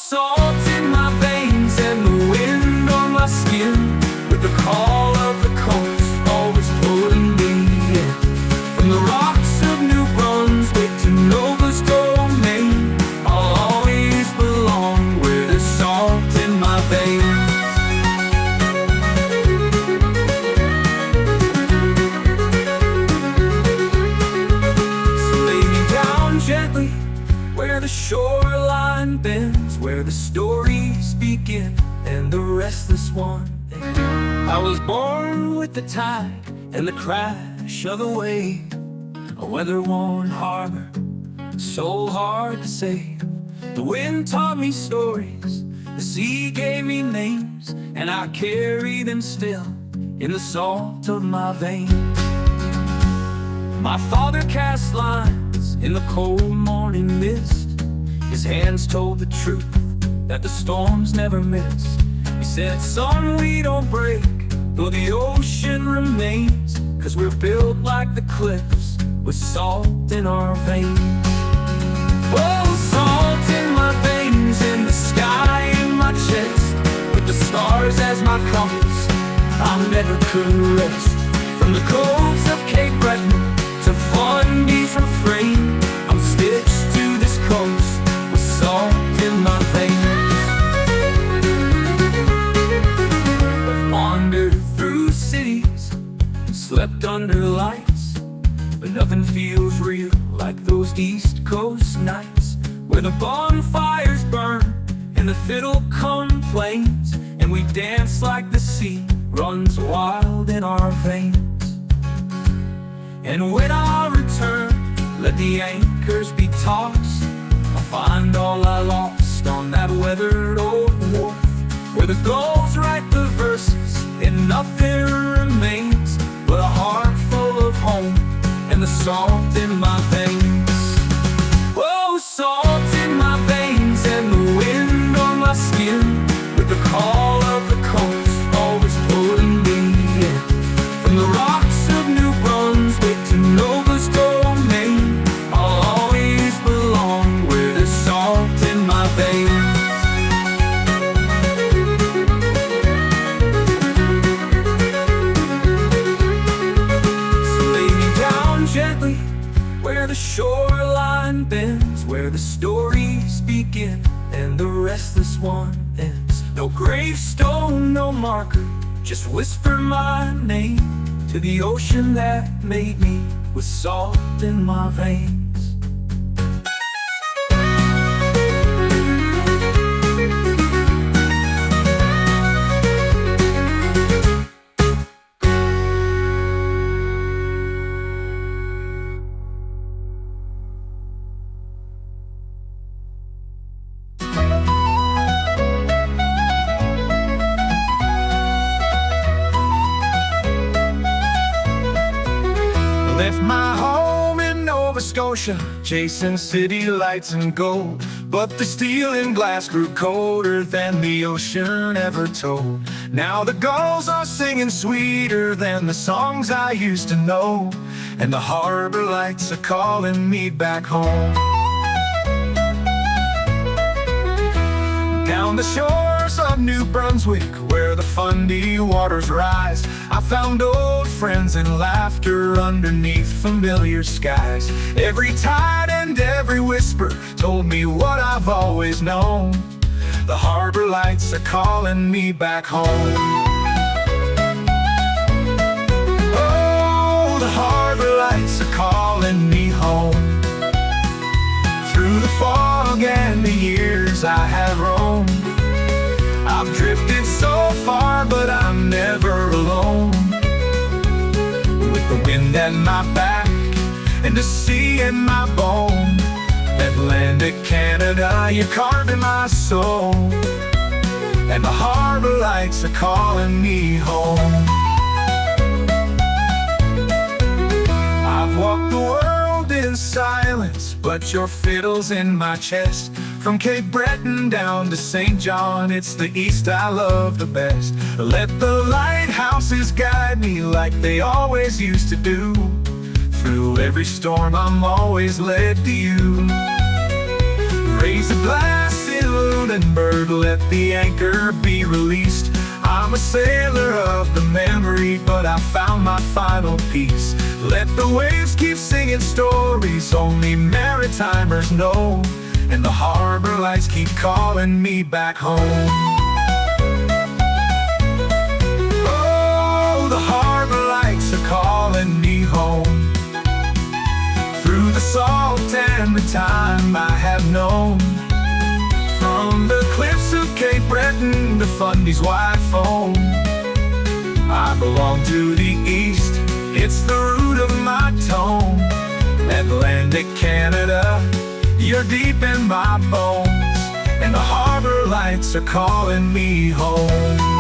salt in my veins and the wind on my skin, with the call of the coast always pulling me in. From the rocks of New Brunswick to Nova Scotia, I'll always belong where there's salt in my veins. So lay me down gently where the shoreline bends, where the stories begin and the restless one ends. I was born with the tide and the crash of the wave, a weather-worn harbor, so hard to save. The wind taught me stories, the sea gave me names, and I carry them still in the salt of my veins. My father cast lines in the cold morning mist. His hands told the truth that the storms never miss. He said, son, we don't break, though the ocean remains, 'cause we're built like the cliffs, with salt in our veins. Oh, salt in my veins, in the sky in my chest, with the stars as my compass, I never could rest. From the coves of Cape Breton to Fundy's refrain, I'm stitched to this coast with salt in my veins. I've wandered through cities and slept under lights, but nothing feels real like those East Coast nights, where the bonfires burn and the fiddle complains, and we dance like the sea runs wild in our veins. And when I return, let the anchors be tossed, I'll find all I lost on that weathered old wharf, where the gulls write the verses and nothing remains but a heart full of home and the salt in my veins. Oh, salt in my veins and the wind on my skin, with the call of the coast always pulling me in. From the rocks of New Brunswick to Nova Scotia, I'll always belong where there's salt in my veins. So lay me down gently where the shoreline bends, where the stories begin and the restless one ends. No gravestone, no marker, just whisper my name to the ocean that made me, with salt in my veins. Left my home in Nova Scotia, chasing city lights and gold, but the steel and glass grew colder than the ocean ever told. Now the gulls are singing sweeter than the songs I used to know, and the harbor lights are calling me back home. Down the shores of New Brunswick, where the Fundy waters rise, I found old friends and laughter underneath familiar skies. Every tide and every whisper told me what I've always known. The harbor lights are calling me back home. Oh, the harbor lights are calling me home. Through the fog and the years I have roamed, I've drifted so far, but I'm never alone. With the wind at my back and the sea in my bone, Atlantic Canada, you're carving my soul, and the harbor lights are calling me home. I've walked the world in silence, but your fiddle's in my chest. From Cape Breton down to St. John, it's the East I love the best. Let the lighthouses guide me like they always used to do. Through every storm I'm always led to you. Raise a glass in Lunenburg, let the anchor be released. I'm a sailor of the memory, but I found my final piece. Let the waves keep singing stories only maritimers know, and the harbor lights keep calling me back home. Oh, the harbor lights are calling me home, through the salt and the time I have known. From the cliffs of Cape Breton to Fundy's wide foam, I belong to the east, it's the root of my tone. Atlantic Canada, you're deep in my bones, and the harbor lights are calling me home.